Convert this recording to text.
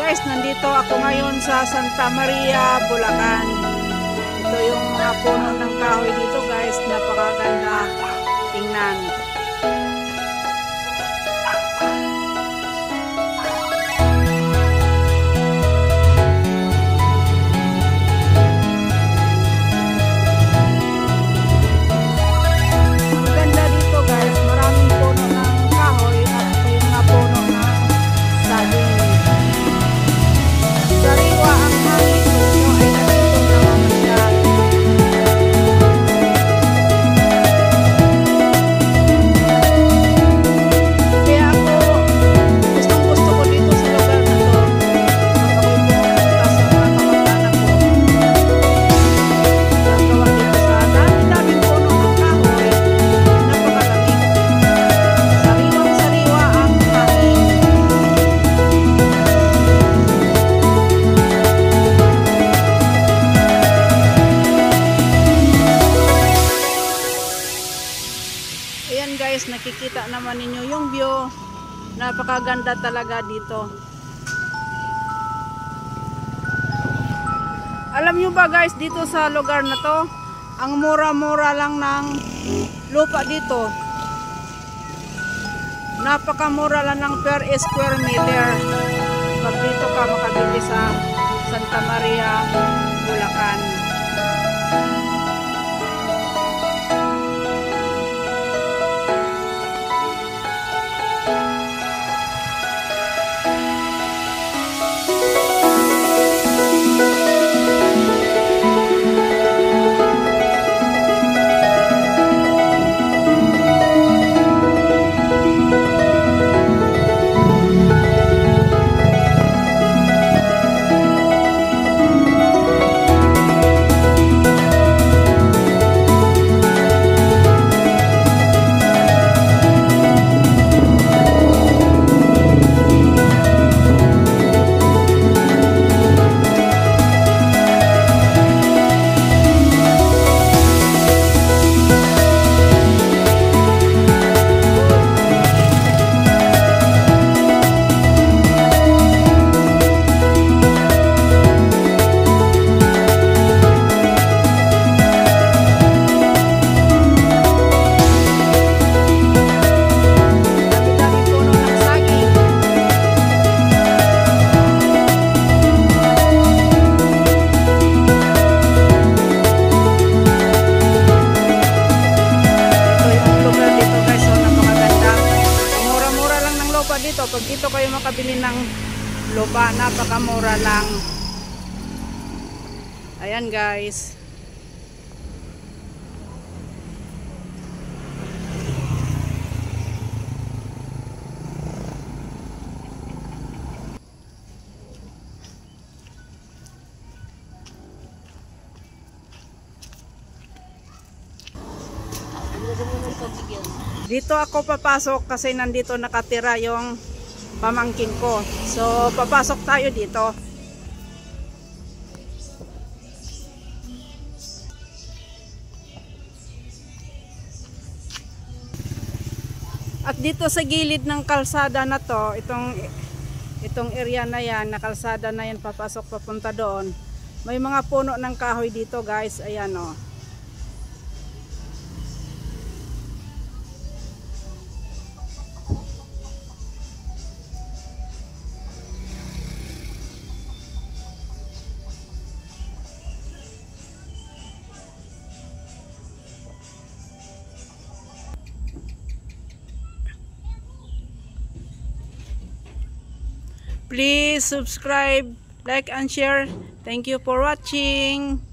Guys, nandito ako ngayon sa Santa Maria, Bulacan. Ito yung mga puno ng kahoy dito guys, napakaganda tingnan. Maganda dito guys, maraming puno ng kahoy at may mga puno ng saging. Sariwa ang hangin dito ay nandito namamasyal. Kaya ako, gustong-gusto ko dito sa lugar na to. Pag ako'y pumunta sa mga kamag-anak ko, nagawa dito sa dami-daming puno ng kahoy, napakalamig. Sariwang-sariwa ang hangin. Ayan guys, nakikita naman ninyo yung view. Napakaganda talaga dito. Alam nyo ba guys, dito sa lugar na to, ang mura-mura lang ng lupa dito. Napakamura lang ng per square meter. Pag dito ka makabili sa Santa Maria, Bulacan. Dito, pag dito kayo makabili ng lupa, napakamura lang. Ayan guys. Dito ako papasok kasi nandito nakatira yung pamangkin ko. So, papasok tayo dito. At dito sa gilid ng kalsada na to, itong area na yan, na kalsada na yan, papasok papunta doon. May mga puno ng kahoy dito guys. Ayan o. Please subscribe, like and share. Thank you for watching.